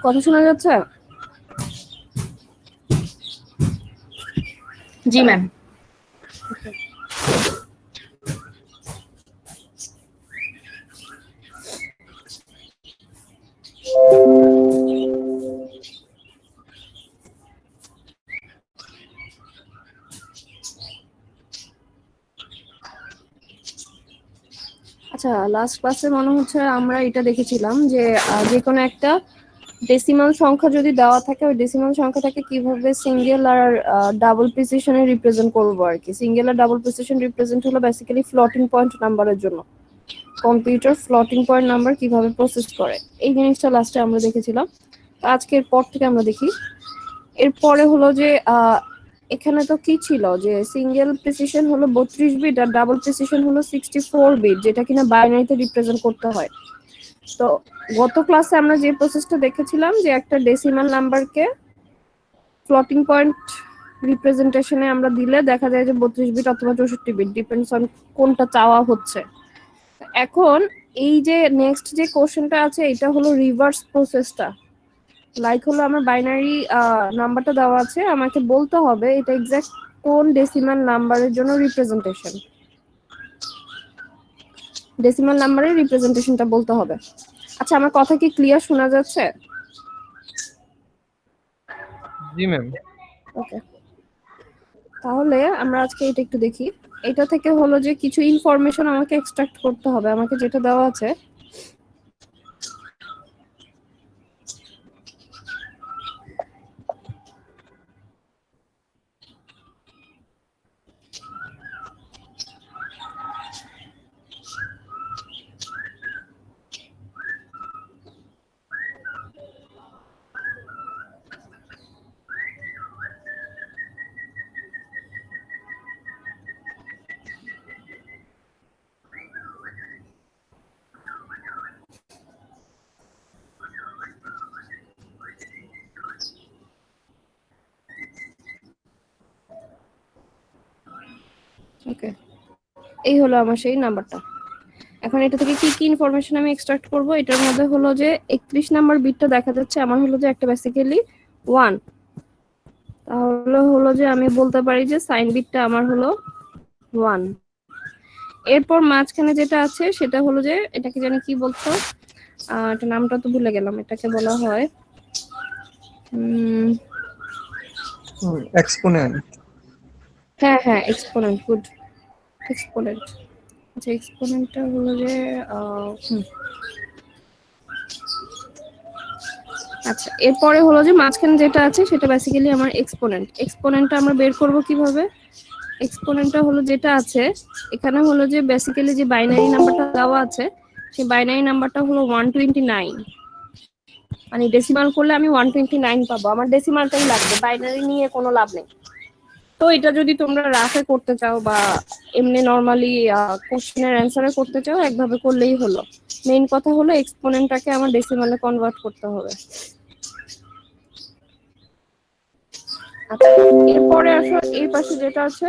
কথা শোনা যাচ্ছে? জি ম্যাম। আচ্ছা, লাস্ট ক্লাসে মনে হচ্ছে আমরা এটা দেখেছিলাম যে যে কোনো একটা ডেসিমাল সংখ্যা যদি দেওয়া থাকে, ওই ডেসিমাল সংখ্যাটাকে কিভাবে সিঙ্গেল আর ডাবল প্রিসিশনে রিপ্রেজেন্ট করবো আর কি। সিঙ্গেল আর ডাবল প্রিসিশন রিপ্রেজেন্ট হলো বেসিক্যালি ফ্লোটিং পয়েন্ট নাম্বারের জন্য। কম্পিউটার ফ্লোটিং পয়েন্ট নাম্বার কিভাবে প্রসেস করে, এই জিনিসটা লাস্টে আমরা দেখেছিলাম। আজকের পর থেকে আমরা দেখি। এরপরে হলো যে এখানে তো কি ছিল যে সিঙ্গেল প্রিসিশন হলো 32 বিট আর ডাবল প্রিসিশন হলো 64 বিট, যেটা কিনা বাইনারিতে রিপ্রেজেন্ট করতে হয়। তো গত ক্লাসে আমরা যে প্রসেসটা দেখেছিলাম যে একটা ডেসিমাল নাম্বারকে ফ্লোটিং পয়েন্ট রিপ্রেজেন্টেশনে আমরা দিলে দেখা যায় যে 32 বিট অথবা 64 বিট, ডিপেন্ডস অন কোনটা চাওয়া হচ্ছে। এখন এই যে নেক্সট যে কোশ্চেনটা আছে এটা হলো রিভার্স প্রসেসটা। লাইক হলো আমার বাইনারি নাম্বারটা দেওয়া আছে, আমাকে বলতে হবে এটা এক্সাক্ট কোন ডেসিমাল নাম্বারের জন্য রিপ্রেজেন্টেশন, ডেসিমাল নাম্বারের রিপ্রেজেন্টেশনটা বলতে হবে। আচ্ছা, আমার কথা কি ক্লিয়ার শোনা যাচ্ছে? জি ম্যাম। ওকে, তাহলে আমরা আজকে এটা একটু দেখি। এটা থেকে হলো যে কিছু ইনফরমেশন আমাকে এক্সট্রাক্ট করতে হবে। আমাকে যেটা দেওয়া আছে ওকে, এই হলো আমার সেই নাম্বারটা। এখন এটা থেকে কি কি ইনফরমেশন আমি এক্সট্রাক্ট করব, এটার মধ্যে হলো যে 31 নাম্বার বিটটা দেখা যাচ্ছে আমার হলো যে একটা বেসিক্যালি 1, তাহলে হলো যে আমি বলতে পারি যে সাইন বিটটা আমার হলো 1। এরপর মাঝখানে যেটা আছে সেটা হলো যে এটাকে জানি কি বলতো, এটা নামটা তো ভুলে গেলাম, এটাকে বলা হয় এক্সপোনেন্ট। হ্যাঁ হ্যাঁ, এক্সপোনেন্ট। Good, exponent. আচ্ছা, এক্সপোনেন্টটা হলো যে আচ্ছা, এরপরে হলো যে মাঝখানে যেটা আছে সেটা বেসিক্যালি আমার এক্সপোনেন্ট। এক্সপোনেন্টটা আমরা বের করব কিভাবে? এক্সপোনেন্টটা হলো যেটা আছে এখানে হলো যে বেসিক্যালি যে বাইনারি নাম্বারটা দেওয়া আছে সেই বাইনারি নাম্বারটা হলো 129। মানে ডেসিমাল করলে আমি 129 পাবো, আমার ডেসিমালটাই লাগবে, বাইনারি নিয়ে কোনো লাভ নেই। তো এটা যদি তোমরা রাফে করতে চাও বা এমনি নরমালি কোশ্চেনের অ্যান্সারে করতে চাও, একভাবে করলেই হলো। মেইন কথা হলো এক্সপোনেন্টটাকে আমার ডেসিমালে কনভার্ট করতে হবে। আচ্ছা, এরপরে আসো এই পাশে যেটা আছে,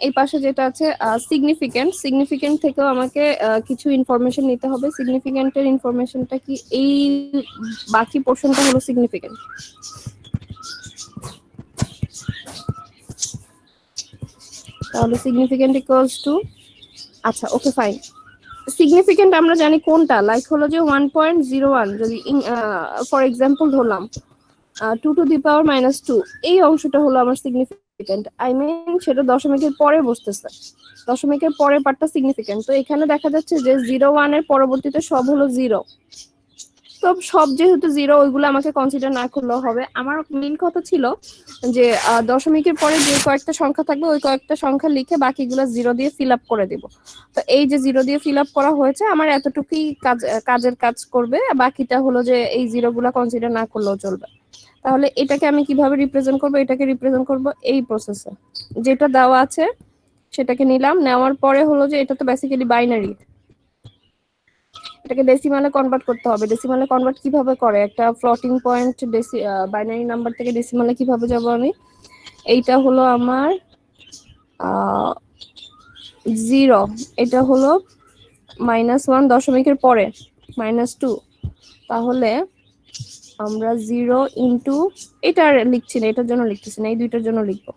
এই পাশে যেটা আছে সিগনিফিকেন্ট। সিগনিফিকেন্ট থেকেও আমাকে কিছু ইনফরমেশন নিতে হবে। সিগনিফিকেন্টের ইনফরমেশনটা কি, এই বাকি পোর্শনটা হলো সিগনিফিকেন্ট। তাহলে সিগনিফিকেন্ট ইকুয়ালস টু, আচ্ছা ওকে ফাইন, সিগনিফিকেন্ট আমরা জানি কোনটা, লাইক হলো যে 1.01, যদি ফর এক্সাম্পল ধরলাম 2 টু দি পাওয়ার -2, এই অংশটা হলো আমার সিগনিফিকেন্ট। আই মিন সেটা দশমিকের পরে বসতেছে, দশমিকের পরে পার্টটা সিগনিফিকেন্ট। তো এখানে দেখা যাচ্ছে যে 0 1 এর পরবর্তীতে সব হলো 0। তো সব যেহেতু 0, ওইগুলো আমাকে কনসিডার না করলেও হবে। আমার মেইন কথা ছিল যে দশমিকের পরে যে কয়েকটা সংখ্যা থাকবে ওই কয়েকটা সংখ্যা লিখে বাকিগুলো 0 দিয়ে ফিল আপ করে দিব। তো এই যে 0 দিয়ে ফিল আপ করা হয়েছে, আমার এতটুকুই কাজের কাজ করবে, বাকিটা হলো যে এই 0 গুলা কনসিডার না করলেও চলবে। তাহলে এটাকে আমি কিভাবে রিপ্রেজেন্ট করব? এটাকে রিপ্রেজেন্ট করব এই প্রসেসে, যেটা দেওয়া আছে সেটাকে নিলাম। নেওয়ার পরে হলো যে এটা তো বেসিক্যালি বাইনারি, এটাকে ডেসিমালে কনভার্ট করতে হবে। ডেসিমালে কনভার্ট কিভাবে করে? একটা ফ্লোটিং পয়েন্ট বাইনারি নাম্বার থেকে ডেসিমালে কিভাবে যাব আমি? এইটা হলো আমার 0, এটা হলো -1 দশমিকের পরে -2, তাহলে আমরা 0 ইন্টু, এটা আর লিখছি না, এটার জন্য লিখতেছি না, এই দুইটার জন্য লিখবো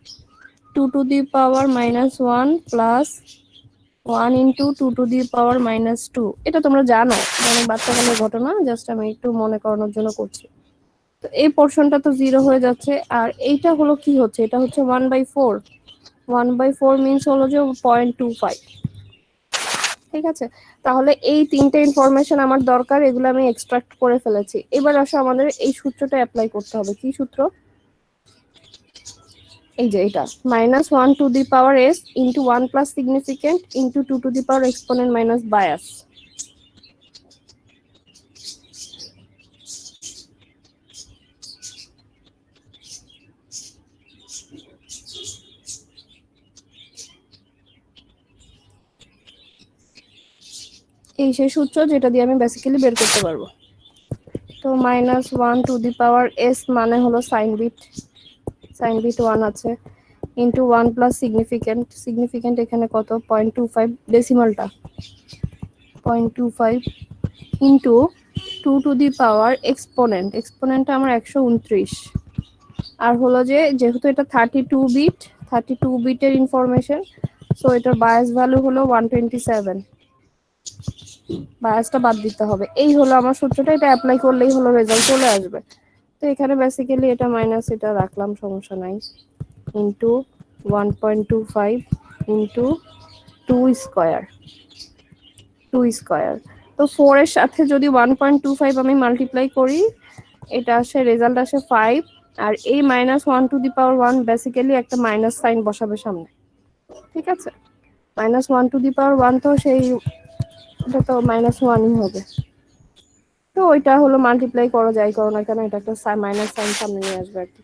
2 to the power -1 plus 1 into 2 to the power -2। এটা তোমরা জানো, অনেক বাচ্চাকালের ঘটনা, জাস্ট আমি একটু মনে করানোর জন্য করছি। তো এই পোর্শনটা তো 0 হয়ে যাচ্ছে, আর এইটা হলো কি হচ্ছে, এটা হচ্ছে 1/4। 1/4 মিনস হলো যে 0.25। ঠিক আছে, তাহলে এই তিনটে ইনফরমেশন আমার দরকার, এগুলো আমি এক্সট্রাক্ট করে ফেলেছি। এবার আসো আমাদের এই সূত্রটা অ্যাপ্লাই করতে হবে। কি সূত্র? এই যে এটা, -1 two the power s into 1 plus significant into 2 to the power exponent minus bias. এই সেই সূত্র যেটা দিয়ে আমি বেসিক্যালি বের করতে পারবো। তো -1 টু দি পাওয়ার s মানে হলো সাইন বিট 1 আছে, ইন্টু 1 প্লাস সিগনিফিকেন্ট এখানে কত, 0.25 ডেসিমালটা 0.25 ইন্টু 2 টু দি পাওয়ার এক্সপোনেন্টটা আমার 129। আর হলো যে যেহেতু এটা 32 বিটের ইনফরমেশন, সো এটার বায়াস ভ্যালু হলো 127। বায়াসটা বাদ দিতে হবে। এই হলো আমার সূত্রটা, এটা অ্যাপ্লাই করলেই হলো রেজাল্ট চলে আসবে। তো এখানে বেসিক্যালি এটা মাইনাস এটা রাখলাম, সমস্যা নাই, ইন্টু 1.25 ইন্টু 2 স্কয়ার। তো 4 এর সাথে যদি 1.25 আমি মাল্টিপ্লাই করি, এটা আসে, রেজাল্ট আসে 5। আর এই -1 টু দি পাওয়ার 1 বেসিক্যালি একটা মাইনাস সাইন বসাবে সামনে। ঠিক আছে, -1 টু দি পাওয়ার 1 তো সেই, এটা তো -1ই হবে। তো ওইটা হলো মাল্টিপ্লাই করা যায়, করো না কেন, এটা একটা মাইনাস সাইন সামনে নিয়ে আসবে আর কি।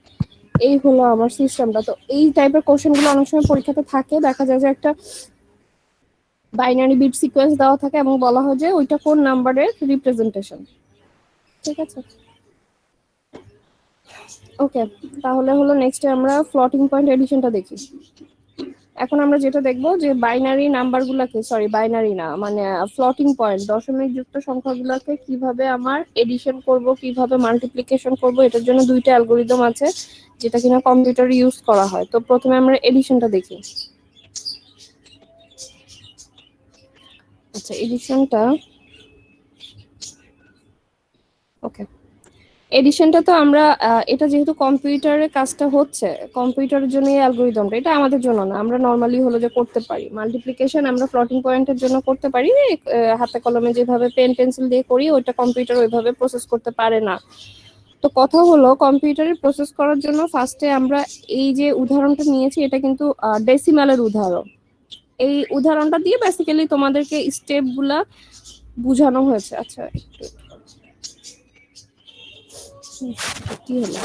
এই হলো আমার সিস্টেমটা। তো এই টাইপের কোশ্চেন গুলো অনেক সময় পরীক্ষাতে থাকে, দেখা যায় যে একটা বাইনারি বিট সিকোয়েন্স দেওয়া থাকে এবং বলা হয় যে ওইটা কোন নাম্বারের রিপ্রেজেন্টেশন। ঠিক আছে, ওকে। তাহলে হলো নেক্সটে আমরা ফ্লোটিং পয়েন্ট এডিশনটা দেখি। এখন আমরা যেটা দেখবো যে বাইনারি নাম্বারগুলোকে, সরি বাইনারি না, মানে ফ্লোটিং পয়েন্ট দশমিক যুক্ত সংখ্যাগুলোকে কিভাবে আমার এডিশন করব, কিভাবে মাল্টিপ্লিকেশন করব, এটার জন্য দুইটা অ্যালগোরিদম আছে যেটা কিনা কম্পিউটারে ইউজ করা হয়। তো প্রথমে আমরা এডিশনটা দেখি। আচ্ছা, এডিশনটা, ওকে, এডিশনটা তো আমরা এটা যেহেতু কম্পিউটারের কাজটা হচ্ছে, কম্পিউটারের জন্য এই অ্যালগোরিদমটা, এটা আমাদের জন্য না, আমরা নর্মালি হলো যে করতে পারি। মাল্টিপ্লিকেশন আমরা ফ্লোটিং পয়েন্টের জন্য করতে পারি, হাতে কলমে যেভাবে পেন পেন্সিল দিয়ে করি, ওইটা কম্পিউটার ওইভাবে প্রসেস করতে পারে না। তো কথা হলো, কম্পিউটারে প্রসেস করার জন্য ফার্স্টে আমরা এই যে উদাহরণটা নিয়েছি, এটা কিন্তু ডেসিমালের উদাহরণ। এই উদাহরণটা দিয়ে বেসিক্যালি তোমাদেরকে স্টেপগুলা বোঝানো হয়েছে। আচ্ছা, একটু কি হলো,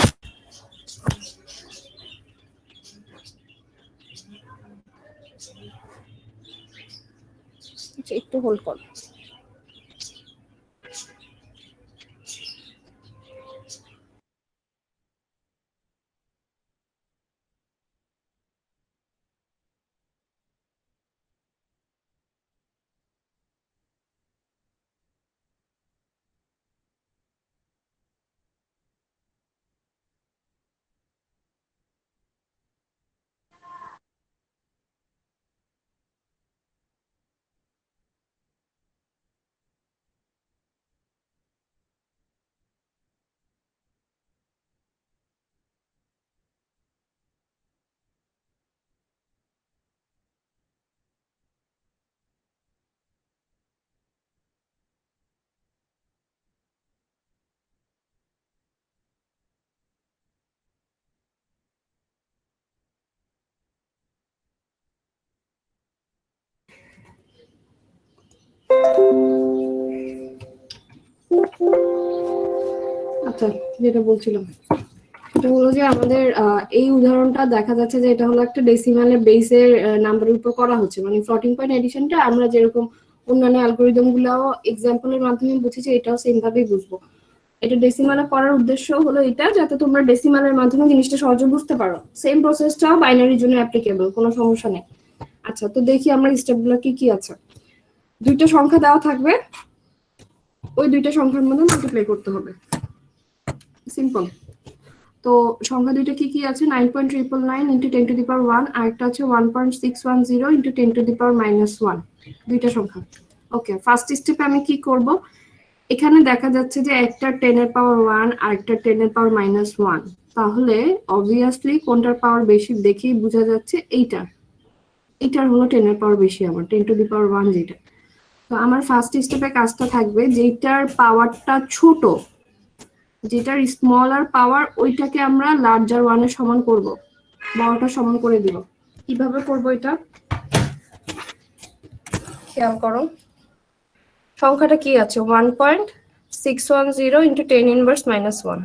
আচ্ছা একটু হোল্ড কর। আচ্ছা, যেটা বলছিলাম সেটা হলো যে আমাদের এই উদাহরণটা দেখা যাচ্ছে যে এটা হলো একটা ডেসিমালের বেসের নাম্বারের উপর করা হচ্ছে, মানে ফ্লোটিং পয়েন্ট এডিশনটা আমরা যেরকম অন্যান্য অ্যালগোরিদম গুলাও এক্সাম্পলের মাধ্যমে বুঝেছি, এটাও সেম ভাবেই বুঝবো। এটা ডেসিমালে করার উদ্দেশ্য হলো এটা, যাতে তোমরা ডেসিমালের মাধ্যমে জিনিসটা সহজে বুঝতে পারো। সেম প্রসেসটাও বাইনারির জন্য অ্যাপ্লিকেবল, কোনো সমস্যা নেই। আচ্ছা, তো দেখি আমরা স্টেপগুলো কি কি আছে। দুইটা সংখ্যা দেওয়া থাকবে, ওই দুইটা সংখ্যার মধ্যে মাল্টিপ্লাই করতে হবে। সিম্পল। তো সংখ্যা দুইটা কি কি আছে, 9.999 ইন্টু 10 টু দি পাওয়ার 1, আর একটা আছে 1.610 ইন্টু 10 টু দি পাওয়ার -1, দুইটা সংখ্যা। ওকে, ফার্স্ট স্টেপে আমি কি করব, এখানে দেখা যাচ্ছে যে একটা 10 এর পাওয়ার 1 আর একটা 10 এর পাওয়ার -1, তাহলে অবভিয়াসলি কোনটার পাওয়ার বেশি দেখেই বোঝা যাচ্ছে এইটার হলো 10 এর পাওয়ার বেশি, আমার 10 টু দি পাওয়ার 1 যেটা। তো আমার ফার্স্ট স্টেপে কাজটা থাকবে যেটার পাওয়ারটা ছোট, যেটার স্মলার পাওয়ার, ওইটাকে আমরা লার্জার ওয়ানের সমান করব, বড়টা সমান করে দিব। কিভাবে করব এটা খেয়াল করো, সংখ্যাটা কি আছে 1.610 ইন্টু 10 ইনভার্স -1।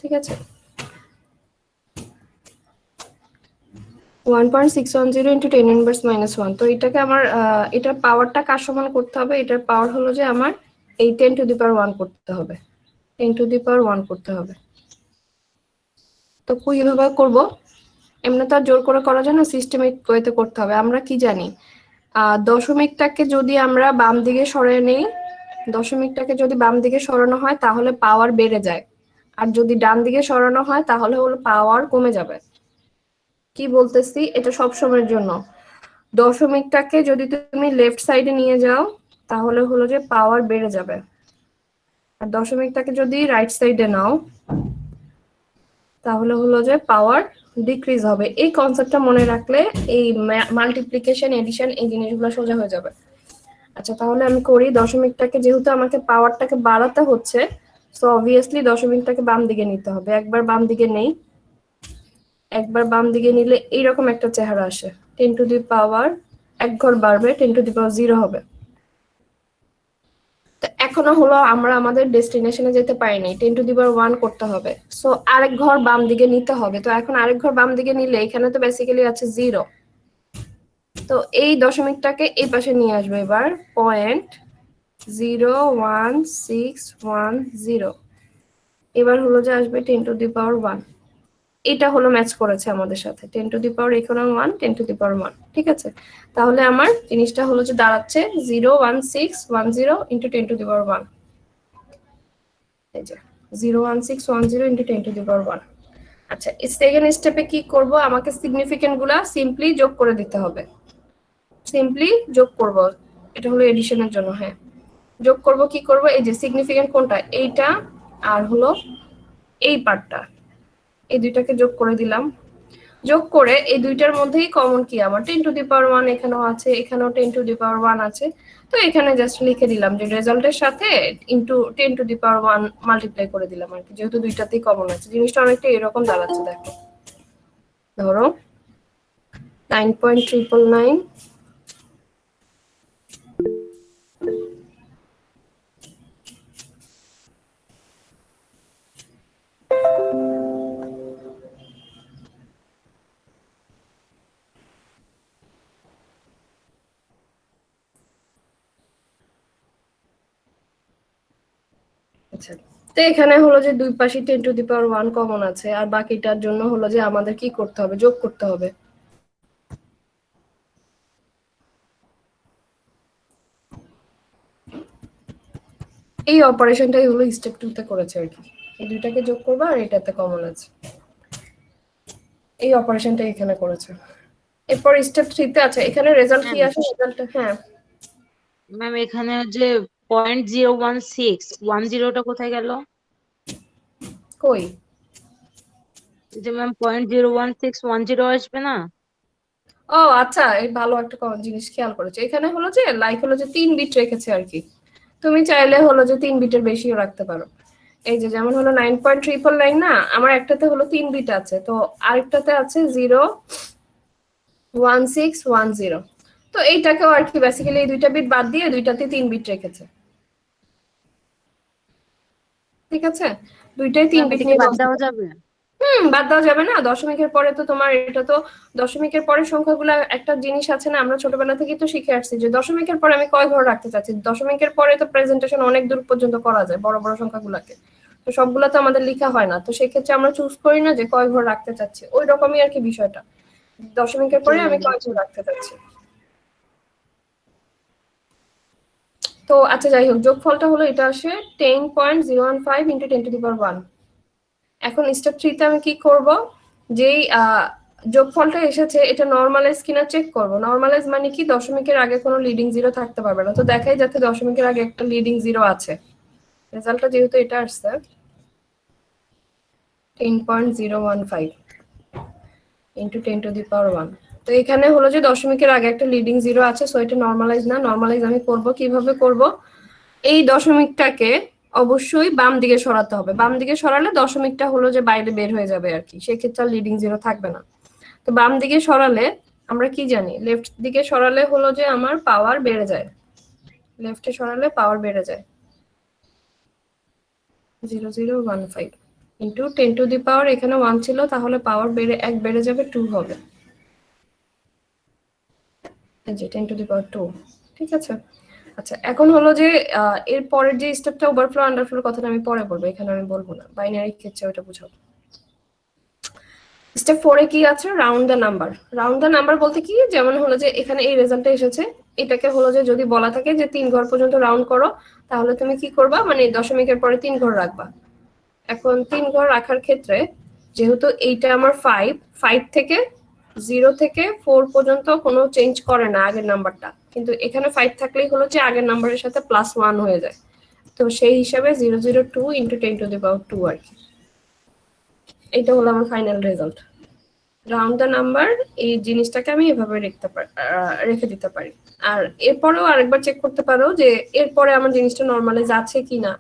ঠিক আছে, 1.610 ইন্টু 10 ইনভার্স -1। তো এটাকে আমার এটার পাওয়ারটা কার সমান করতে হবে, এটার পাওয়ার হলো যে আমার এই 10 টু দি পাওয়ার 1 করতে হবে, 10 টু দি পাওয়ার 1 করতে হবে। তো কিভাবে করব, এমনি তো আর জোর করে করা যায় না, সিস্টেমিক ওয়েতে করতে হবে। আমরা কি জানি, দশমিকটাকে যদি আমরা বাম দিকে সরিয়ে নেই, দশমিকটাকে যদি বাম দিকে সরানো হয় তাহলে পাওয়ার বেড়ে যায়, আর যদি ডান দিকে সরানো হয় তাহলে হলো পাওয়ার কমে যাবে। কি বলতেছি, এটা সব সময়ের জন্য। দশমিকটাকে যদি তুমি লেফট সাইডে নিয়ে যাও তাহলে হলো যে পাওয়ার বেড়ে যাবে, আর দশমিকটাকে যদি রাইট সাইডে নাও তাহলে হলো যে পাওয়ার ডিক্রিজ হবে। এই কনসেপ্টটা মনে রাখলে এই মাল্টিপ্লিকেশন, এডিশন, এই জিনিসগুলো সোজা হয়ে যাবে। আচ্ছা, তাহলে আমি করি, দশমিকটাকে যেহেতু আমাকে পাওয়ারটাকে বাড়াতে হচ্ছে, সো অবভিয়াসলি দশমিকটাকে বাম দিকে নিতে হবে। একবার বাম দিকে নেই, একবার বাম দিকে নিলে এইরকম একটা চেহারা আসে, 10 টু দি পাওয়ার এক ঘর বাড়বে, 10 টু দি পাওয়ার 0 হবে। তো এখনো হলো আমরা আমাদের ডেস্টিনেশনে যেতে পারিনি, 10 টু দি পাওয়ার 1 করতে হবে, সো আরেক ঘর বাম দিকে নিতে হবে। তো এখন আরেক ঘর বাম দিকে নিলে এখানে তো বেসিক্যালি আছে 0, তো এই দশমিকটাকে এই পাশে নিয়ে আসবে এবার, 0.01610, এবার হলো যে আসবে 10 টু দি পাওয়ার 1। এটা হলো ম্যাচ করেছে আমাদের সাথে, 10 টু দি পাওয়ার এখানে 1, 10 টু দি পাওয়ার 1। ঠিক আছে, তাহলে আমার জিনিসটা হলো যে দাঁড়াচ্ছে 0.1610 ইন্টু 10 টু দি পাওয়ার 1, এই যে 0.1610 ইন্টু 10 টু দি পাওয়ার 1। আচ্ছা, সেকেন্ড স্টেপে কি করব, আমাকে সিগনিফিকেন্ট গুলা সিম্পলি যোগ করে দিতে হবে, সিম্পলি যোগ করব, এটা হলো এডিশনের জন্য। হ্যাঁ, যোগ করব, কি করব, এই যে সিগনিফিকেন্ট কোনটা, এইটা আর হলো এই পার্টটা, এই দুইটাকে যোগ করে দিলাম। যোগ করে এই দুইটার মধ্যেই কমন কি, আমার 10 টু দি পাওয়ার 1 এখানেও আছে, এখানেও 10 টু দি পাওয়ার 1 আছে। তো এখানে জাস্ট লিখে দিলাম যে রেজাল্টের সাথে into 10 two the power 1 multiply করে দিলাম আর কি, যেহেতু দুইটাতেই কমন আছে। জিনিসটা অনেকটা এরকম দাঁড়াচ্ছে, দেখো, ধরো 9.999, আচ্ছা, তো এখানে হলো যে দুই পাশে 10 টু দি পাওয়ার 1 কমন আছে, আর বাকিটার জন্য হলো যে আমাদের কি করতে হবে, যোগ করতে হবে। এই অপারেশনটাই হলো স্টেপ 2 তে করেছে আর কি, এই দুইটাকে যোগ করবে আর এটাতে কমন আছে, এই অপারেশনটা এখানে করেছে। এরপর স্টেপ 3 তে আছে, এখানে রেজাল্ট কি ম্যাম আসে, রেজাল্ট, হ্যাঁ ম্যাম এখানে যে 0.01610টা কোথায় গেল? কই, এই যে ম্যাম 0.01610 আসবে না? ও আচ্ছা, এই ভালো একটা জিনিস খেয়াল করেছো, এখানে হলো যে লাইক হলো যে 3 বিট রেখেছে আর কি। তুমি চাইলে হলো যে 3 বিটের বেশিও রাখতে পারো। এই যে যেমন হলো 9.999 না, আমার একটাতে হলো 3 বিট আছে, তো আরেকটাতে আছে 0.1610। তো এইটাকেও আর কি বেসিক্যালি এই দুইটা বিট বাদ দিয়ে দুইটাতে 3 বিট রেখেছে। ঠিক আছে, দুইটাই 3 ম্যাম বিট এটা কি নিয়ে বাদ বসে। দেওয়া যাবে? বাদ দেওয়া যাবে না, দশমিকের পরে তো তোমার এটা তো, দশমিকের পরের সংখ্যাগুলো একটা জিনিস আছে না, আমরা ছোটবেলা থেকেই তো শিখে আসছি যে দশমিকের পরে আমি কয় ঘর রাখতে চাচ্ছি। দশমিকের পরে তো প্রেজেন্টেশন অনেক দূর পর্যন্ত করা যায় বড় বড় সংখ্যাগুলোকে, তো সবগুলো তো আমাদের লেখা হয় না, তো সেক্ষেত্রে আমরা চুজ করি না যে কয় ঘর রাখতে চাচ্ছি, ওই রকমই আর কি বিষয়টা। দশমিকের পরে আমি কয় ঘর রাখতে চাচ্ছি। তো আচ্ছা যাই হোক, যোগফলটা হলো এটা আসে 10.015 ইন্টু 10⁻1। এখন স্টেপ 3 তে আমি কি করব, যেই যোগফলটা এসেছে এটা নরমালাইজ কিনা চেক করব। নরমালাইজ মানে কি, দশমিকের আগে কোনো লিডিং জিরো থাকতে পারবে না। তো দেখাই যাচ্ছে দশমিকের আগে একটা লিডিং জিরো আছে। রেজাল্টটা যেহেতু এটা আসছে 10.015 ইন্টু 10⁻1, তো এখানে হলো যে দশমিকের আগে একটা লিডিং জিরো আছে, সো এটা নরমালাইজ না। নরমালাইজ আমি করব কিভাবে করব, এই দশমিকটাকে অবশ্যই বাম দিকে সরাতে হবে। বাম দিকে সরালে দশমিকটা হলো যে বাইরে বের হয়ে যাবে আর কি, সেক্ষেত্রে লিডিং জিরো থাকবে না। তো বাম দিকে সরালে আমরা কি জানি, লেফট দিকে সরালে হলো যে আমার পাওয়ার বেড়ে যায়, লেফটে সরালে পাওয়ার বেড়ে যায় 0015 ইন্টু 10⁻, এখানে 1 ছিল, তাহলে পাওয়ার বেড়ে 1 বেড়ে যাবে 2 হবে, এই যে 10⁻²। ঠিক আছে। আচ্ছা এখন হলো যে এর পরের যে স্টেপটা ওভারফ্লো আন্ডারফ্লো কথাটা আমি পরে বলবো, এখানে আমি বলবো না, বাইনারি ক্ষেত্রে ওটা বুঝাবো। স্টেপ 4 এ কি আছে, round the number. Round the number বলতে কি, যেমন হলো যে এখানে এই রেজাল্টটা এসেছে, এটাকে হলো যে যদি বলা থাকে যে 3 ঘর পর্যন্ত রাউন্ড করো, তাহলে তুমি কি করবা, মানে দশমিকের পরে 3 ঘর রাখবা। এখন 3 ঘর রাখার ক্ষেত্রে যেহেতু এইটা আমার 5 থেকে 0 থেকে 4 পর্যন্ত কোনো চেঞ্জ করে না আগের নাম্বারটা, কিন্তু এখানে 5 থাকলেই হলো যে আগের নাম্বারের সাথে +1 হয়ে যায়। তো সেই হিসাবে 002 ইন্টু 10⁻2 আর কি, এটা হলো আমার final result. Round the number এই জিনিসটাকে আমি এভাবে রেখে দিতে পারি। আর এরপরেও আরেকবার চেক করতে পারো যে এরপরে আমার জিনিসটা নর্মালাইজ আছে কিনা।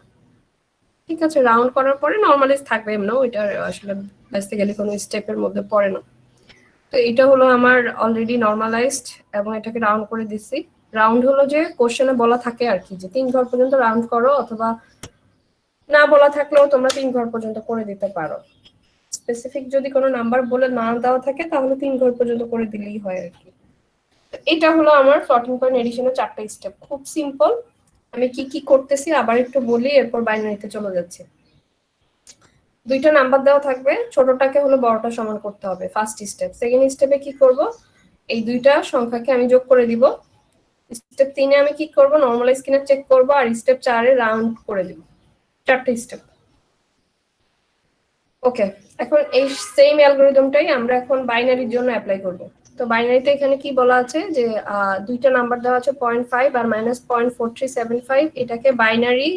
ঠিক আছে, রাউন্ড করার পরে নর্মালাইজ থাকবে এমন, ওইটা আসলে বেসিক্যালি কোনো স্টেপের মধ্যে পড়ে না। তো এটা হলো আমার অলরেডি নর্মালাইজড, এবং এটাকে রাউন্ড করে দিচ্ছি। রাউন্ড হলো যে কোশ্চেনে বলা থাকে আর কি, যে 3 ঘর পর্যন্ত রাউন্ড করো, অথবা না বলা থাকলেও তোমরা 3 ঘর পর্যন্ত করে দিতে পারো। স্পেসিফিক যদি কোনো নাম্বার বলে না দেওয়া থাকে তাহলে 3 ঘর পর্যন্ত করে দিলেই হয় আর কি। এটা হলো আমার ফ্লোটিং পয়েন্ট এডিশনের 4টা স্টেপ, খুব সিম্পল। আমি কি কি করতেছি আবার একটু বলি, এরপর বাইনারিতে চলে যাচ্ছে। 2টা নাম্বার দেওয়া থাকবে, ছোটটাকে হলো বড়টা সমান করতে হবে, ফার্স্ট স্টেপ। সেকেন্ড স্টেপে কি করব, এই 2টা সংখ্যাকে আমি যোগ করে দিব। স্টেপ 3 এ আমি কি করব, নরমালাইজ কিনা চেক করব, আর স্টেপ 4 এ রাউন্ড করে দিব। 4টা স্টেপ। ওকে, এখন এই সেম অ্যালগরিদমটাই আমরা এখন বাইনারির জন্য অ্যাপ্লাই করব। তো বাইনারিতে এখানে কি বলা আছে যে 2টা নাম্বার দেওয়া আছে 0.5 আর -0.4375, এটাকে বাইনারি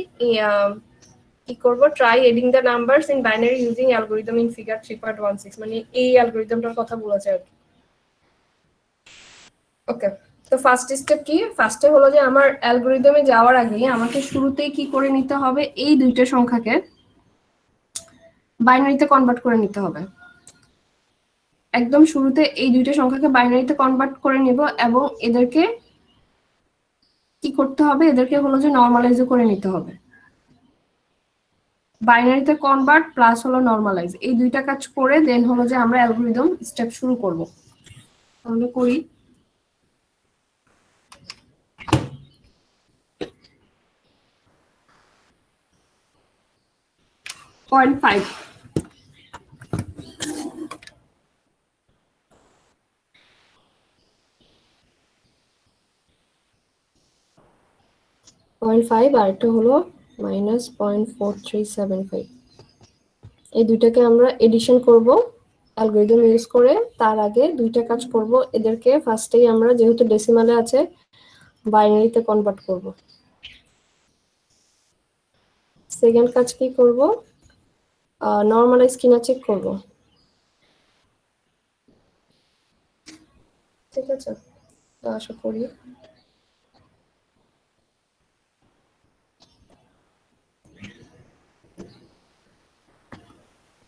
কি করব, try adding the numbers in binary using algorithm in figure 3.16, মানে এই অ্যালগরিদমটার কথা বলেছে আর কি। ওকে, তো ফার্স্ট স্টেপ কি, ফার্স্টে হলো যে আমার অ্যালগরিদমে যাওয়ার আগে আমাকে শুরুতেই কি করে নিতে হবে, এই 2টা সংখ্যাকে বাইনারিতে কনভার্ট করে নিতে হবে। একদম শুরুতে এই 2টা সংখ্যাকে বাইনারিতে কনভার্ট করে নিব, এবং এদেরকে কি করতে হবে, এদেরকে হলো যে নরমালাইজ করে নিতে হবে। বাইনারিতে কনভার্ট প্লাস হলো নরমালাইজ, এই 2টা কাজ করে দেন হলো যে আমরা অ্যালগরিদম স্টেপ শুরু করব। তাহলে করি, পয়েন্ট 5 0.5 আর একটা হলো -0.4375, এই 2টাকে আমরা এডিশন করব অ্যালগরিদম ইউজ করে। তার আগে 2টা কাজ করব, এদেরকে ফার্স্টেই আমরা যেহেতু ডেসিমালে আছে বাইনারিতে কনভার্ট করব। সেকেন্ড কাজ কি করব, নরমালাইজ কিনা চেক করব। ঠিক আছে, তো আশা করি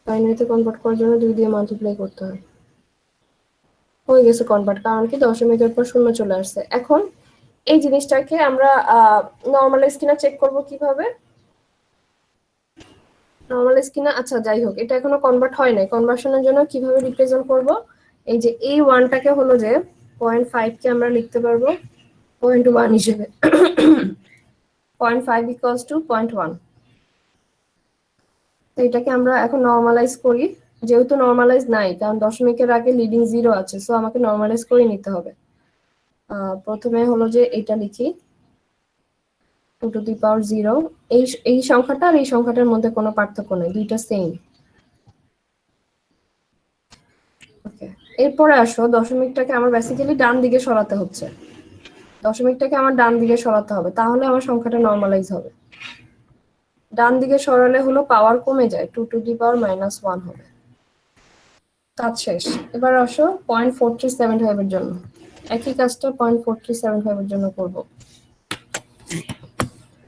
বাইনারিতে কনভার্ট করার জন্য 2 দিয়ে মাল্টিপ্লাই করতে হয়। হয়ে গেছে কনভার্ট, কারণ কি দশমিকের পর শূন্য চলে আসছে। এখন এই জিনিসটাকে আমরা নরমালাইজ কিনা চেক করব কিভাবে, নরমালাইজ কিনা, আচ্ছা যাই হোক, এটা এখনো কনভার্ট হয় নাই। কনভার্সনের জন্য কিভাবে রিপ্রেজেন্ট করব, এই যে এই 1টাকে হলো যে 0.5 কে আমরা লিখতে পারবো 0.1 হিসেবে। 0.5 ইকুয়ালস টু 0.1, তো এটাকে আমরা এখন নর্মালাইজ করি, যেহেতু নর্মালাইজ নাই কারণ দশমিকের আগে লিডিং 0 আছে, সো আমাকে নর্মালাইজ করে নিতে হবে। প্রথমে হলো যে এটা লিখি 2 টু দি পাওয়ার 0। এই সংখ্যাটা আর এই সংখ্যাটার মধ্যে কোনো পার্থক্য নেই, দুইটা সেম। ওকে, এরপরে আসো দশমিকটাকে আমার বেসিক্যালি ডান দিকে সরাতে হচ্ছে, দশমিকটাকে আমার ডান দিকে সরাতে হবে, তাহলে আমার সংখ্যাটা নর্মালাইজ হবে। ডান দিকে সরালে হলো পাওয়ার কমে যায়, 2 টু দি পাওয়ার -1 হবে। কাজ শেষ। এবার আসো 0.4375 এর জন্য, একই কাজটা 0.4375 এর জন্য করব।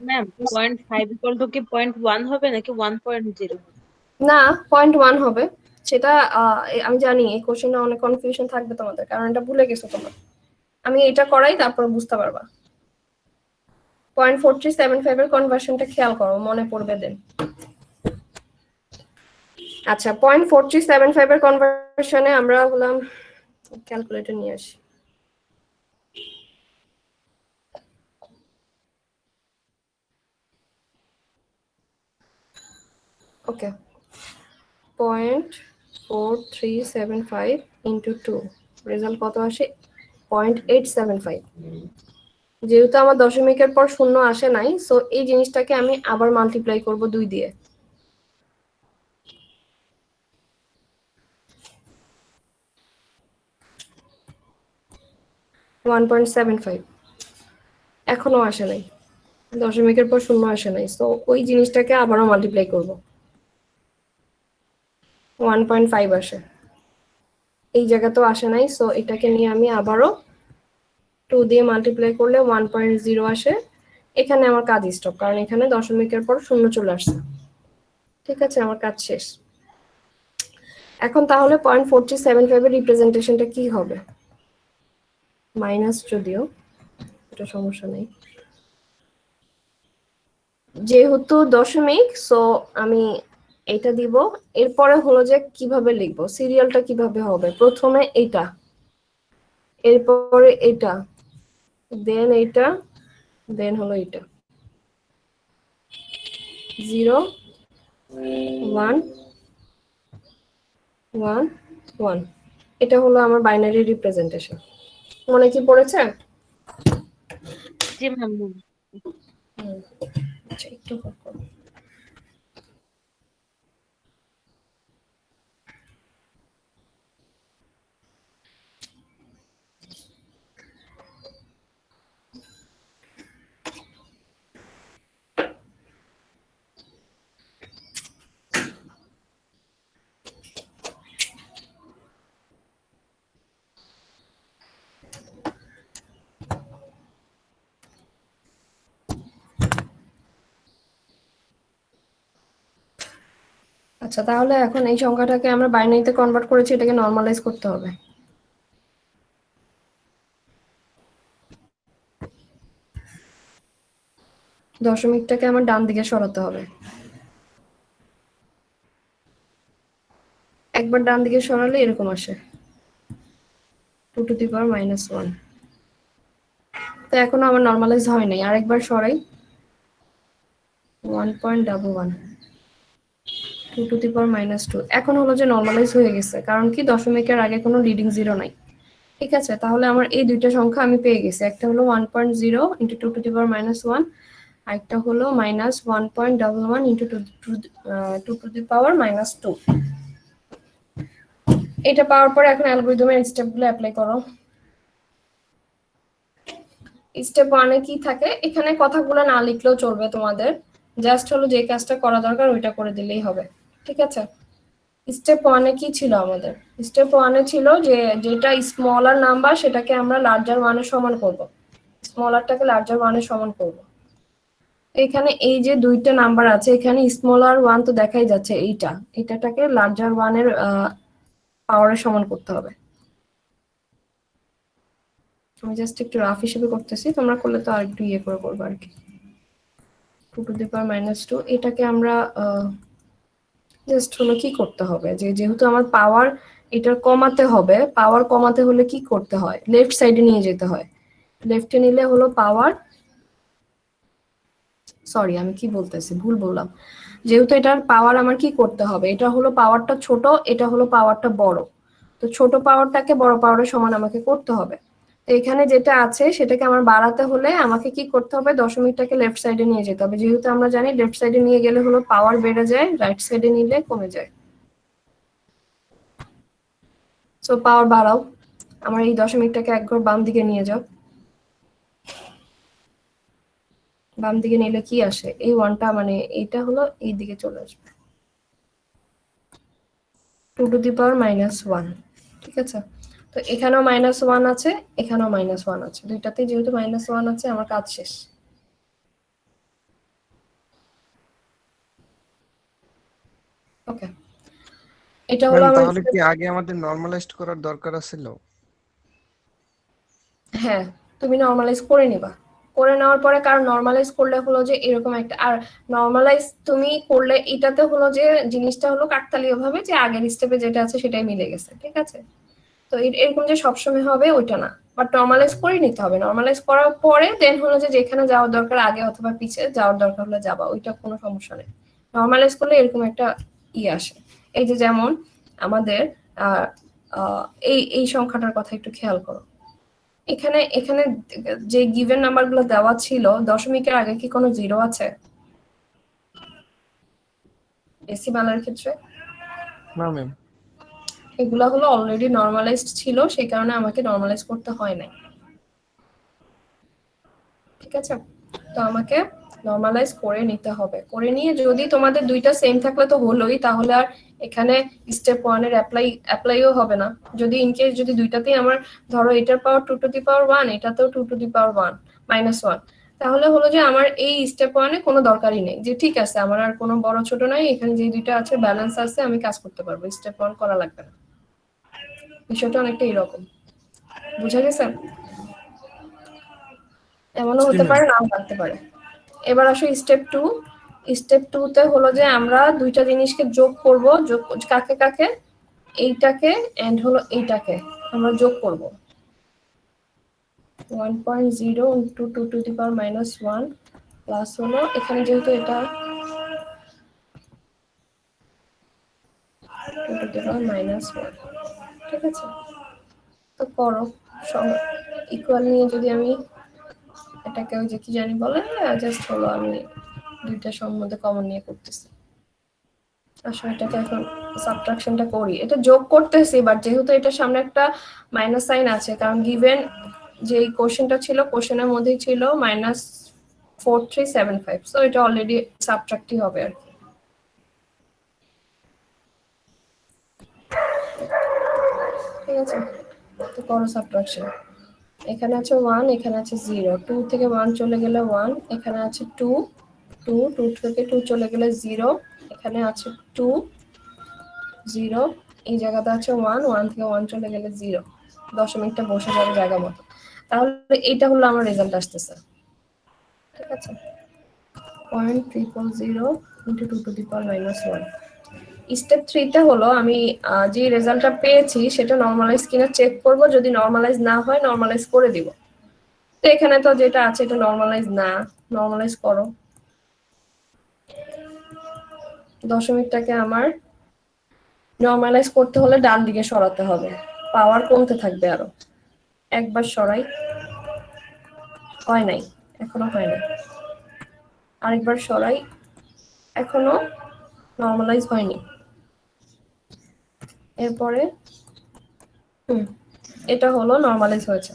ম্যাম 0.5 ইকুয়াল টু কি 0.1 হবে নাকি 1.0? না, 0.1 হবে। সেটা আমি জানি এই কোশ্চেনে অনেক কনফিউশন থাকবে তোমাদের, কারণ এটা ভুলে গেছো তোমরা। আমি এটা করাই তারপর বুঝতে পারবা। 0.4375 এর কনভার্সনটা খেয়াল করো, মনে পড়বে দেন। আচ্ছা, 0.4375 এর কনভার্সনে আমরা হলাম, ক্যালকুলেটর নিয়ে আসি। ওকে, 0.4375 ইন্টু 2, রেজাল্ট কত আসে? 0.875। যেহেতু আমার দশমিকের পর শূন্য আসে নাই, সো এই জিনিসটাকে আমি আবার মাল্টিপ্লাই করব 2 দিয়ে। ওয়ান 1.75 এখনো আসে নাই, দশমিকের পর শূন্য আসে নাই, সো ওই জিনিসটাকে আবারও মাল্টিপ্লাই করব, 1.5 আসে। এই জায়গাতেও আসে নাই, সো এটাকে নিয়ে আমি আবারও 2 দিয়ে মাল্টিপ্লাই করলে 1.0 আসে। এখানে আমার কাজ স্টপ, কারণ এখানে দশমিকের পর শূন্য চলে আসছে। ঠিক আছে, আমার কাজ শেষ। এখন তাহলে 0.4375 এর রিপ্রেজেন্টেশনটা কি হবে? মাইনাস, যদিও এটা সমস্যা নেই, যেহেতু দশমিক, সো আমি এটা দিব। এরপরে হলো যে কিভাবে লিখবো, সিরিয়ালটা কিভাবে হবে, প্রথমে এটা, এরপরে এটা, দেন এইটা, দেন হলো এটা 0 1 1 1। এটা হলো আমার বাইনারি রিপ্রেজেন্টেশন। মনে কি পড়েছে? জি ম্যাম। আচ্ছা, একটু hold করো। আচ্ছা, তাহলে এখন এই সংখ্যাটাকে আমরা বাইনারিতে কনভার্ট করেছি, এটাকে নরমালাইজ করতে হবে। দশমিকটাকে আমার ডান দিকে সরাতে হবে। একবার ডান দিকে সরালে এরকম আসে, 2 টু দি পাওয়ার -1। তো এখনো আমার নরমালাইজ হয় নাই, আরেকবার সরাই, 1.11 2 টু দি পাওয়ার -2। এখন হলো যে নরমালাইজ হয়ে গেছে, কারণ কি দশমিকের আগে কোনো লিডিং 0 নাই। ঠিক আছে, তাহলে আমার এই দুইটা সংখ্যা আমি পেয়ে গেছি, একটা হলো 1.0 ইন্টু 2 টু দি পাওয়ার -1, আরেকটা হলো -1.11 ইন্টু 2 টু দি পাওয়ার -2। এটা পাওয়ার পরে এখন অ্যালগরিদমের স্টেপগুলো অ্যাপ্লাই করো। স্টেপ 1 এ কি থাকে, এখানে কথাগুলো না লিখলেও চলবে তোমাদের, জাস্ট হলো যে কাজটা করা দরকার ওইটা করে দিলেই হবে। ঠিক আছে, স্টেপ 1 এ কি ছিল আমাদের? স্টেপ 1 এ ছিল যে যেটা স্মলার নাম্বার সেটাকে আমরা লার্জার 1 এর সমান করব, স্মলারটাকে লার্জার 1 এর সমান করব। এখানে এই যে দুইটা নাম্বার আছে, এখানে স্মলার 1 তো দেখাই যাচ্ছে, এটাটাকে লার্জার 1 এর পাওয়ারের সমান করতে হবে। আমি জাস্ট একটু রাফ হিসেবে করতেছি, তোমরা করলে তো আর একটু ইয়ে করে করবো আর কি। 2 টু দি পাওয়ার -2, এটাকে আমরা জাস্ট হলো কি করতে হবে, যে যেহেতু আমার পাওয়ার এটা কমাতে হবে, পাওয়ার কমাতে হলে কি করতে হয়, লেফট সাইডে নিয়ে যেতে হয়। লেফটে নিলে হলো পাওয়ার, সরি আমি কি বলতেছি, ভুল বললাম। যেহেতু এটার পাওয়ার আমার কি করতে হবে, এটা হলো পাওয়ারটা ছোট, এটা হলো পাওয়ারটা বড়, তো ছোট পাওয়ারটাকে বড় পাওয়ারের সমান আমাকে করতে হবে। তো এখানে যেটা আছে সেটাকে আমার বাড়াতে হলে আমাকে কি করতে হবে, দশমিকটাকে লেফট সাইডে নিয়ে যেতে হবে, যেহেতু আমরা জানি লেফট সাইডে নিয়ে গেলে হলো পাওয়ার বেড়ে যায়, রাইট সাইডে নিলে কমে যায়। সো পাওয়ার বাড়াও, আমার এই দশমিকটাকে এক ঘর বাম দিকে নিয়ে যাও। বাম দিকে নিলে কি আসে, এই ওয়ানটা মানে এইটা হলো এই দিকে চলে আসবে, 2⁻⁻1। ঠিক আছে, তো এখানেও -1 আছে, এখানেও -1 আছে, দুইটাতে যেহেতু -1 আছে আমার কাজ শেষ। ওকে, এটা হলো ম্যাম আমার। তাহলে কি আগে আমাদের নরমালাইজড করার দরকার ছিল? হ্যাঁ, তুমি নর্মালাইজ করে নিবা, করে নেওয়ার পরে, কারণ নর্মালাইজ করলে হলো যে এরকম একটা, আর নর্মালাইজ তুমি করলে এটাতে হলো যে জিনিসটা হলো কাকতালীয় ভাবে যে আগের স্টেপে যেটা আছে সেটাই মিলে গেছে, ঠিক আছে। তো এরকম যে সবসময় হবে ওইটা না, বাট নর্মালাইজ করে নিতে হবে, নর্মালাইজ করার পরে দেন হলো যে যেখানে যাওয়ার দরকার আগে অথবা পিছিয়ে যাওয়ার দরকার হলে যাবা, ওইটা কোনো সমস্যা নেই। নর্মালাইজ করলে এরকম একটা আসে, এই যে যেমন আমাদের এই এই সংখ্যাটার কথা একটু খেয়াল করো, এখানে এখানে যে গিভেন নাম্বারগুলো দেওয়া ছিল, দশমিকের আগে কি কোনো জিরো আছে ডেসিমালের ক্ষেত্রে? না ম্যাম। এগুলা হলো অলরেডি নর্মালাইজড ছিল, সেই কারণে আমাকে নর্মালাইজ করতে হয় নাই, ঠিক আছে। তো আমাকে নর্মালাইজ করে নিতে হবে, করে নিয়ে যদি তোমাদের দুইটা সেম থাকলে তো হলোই, তাহলে আর এখানে স্টেপ 1 এর অ্যাপ্লাইও হবে না। যদি ইনকেস যদি দুইটাতেই আমার ধরো এটার পাওয়ার 2⁻1, এটাতেও 2⁻1 -1, তাহলে হলো যে আমার এই স্টেপ 1 এ কোনো দরকারই নেই, যে ঠিক আছে আমার আর কোনো বড় ছোট নাই, এখানে যে দুইটা আছে ব্যালেন্স আছে, আমি কাজ করতে পারবো, স্টেপ 1 করা লাগবে না। বিষয়টা অনেকটা এরকম, বুঝা গেছে? এমনও জি হতে ম্যাম। পারে, নাও থাকতে পারে। এবার আসো স্টেপ 2, স্টেপ 2 তে হলো যে আমরা দুইটা জিনিসকে যোগ করব, যোগ কাকে কাকে, এইটাকে এন্ড হলো এইটাকে আমরা যোগ করব, 1.0 ইন্টু 2⁻⁻1 প্লাস হলো এখানে যেহেতু এটা 2⁻⁻1, ঠিক আছে। তো করো, ইকুয়াল নিয়ে যদি আমি এটাকে ওই যে কি জানি বলে, জাস্ট হলো আমি দুইটার সম্বন্ধে কমন নিয়ে করতেছি। আসলে এটাকে এখন সাবট্রাকশনটা করি, এটা যোগ করতেছি, বাট যেহেতু এটার সামনে একটা মাইনাস সাইন আছে, কারণ গিভেন যে কোশ্চেনটা ছিল, কোশ্চেনের মধ্যেই ছিল -4375, সো এটা অলরেডি সাবট্রাক্টই হবে আর কি। ঠিক আছে, তো করো সাবট্রাকশন। এখানে আছে 1, এখানে আছে 0, 2 থেকে 1 চলে গেলে 1, এখানে আছে 2, 2 থেকে 2 চলে গেলে 0, এখানে আছে 2, 0, এই জায়গাতে আছে 1, 1 থেকে 1 চলে গেলে 0, দশমিকটা বসে যাবে জায়গা মতো। তাহলে এইটা হলো আমার রেজাল্ট আসতেছে, ঠিক আছে, 0.000 ইন্টু 2⁻⁻1। স্টেপ 3 তে হলো আমি যে রেজাল্টটা পেয়েছি সেটা নর্মালাইজ কিনা চেক করব, যদি নর্মালাইজ না হয় নর্মালাইজ করে দিব। তো এখানে তো যেটা আছে এটা নর্মালাইজ না, নর্মালাইজ করো, দশমিকটাকে আমার নর্মালাইজ করতে হলে ডান দিকে সরাতে হবে, পাওয়ার কমতে থাকবে আরো, একবার সরাই, হয় নাই, এখনো হয় নাই, আরেকবার সরাই, এখনো নর্মালাইজ হয়নি। এরপরে এটা হলো নর্মালাইজ হয়েছে,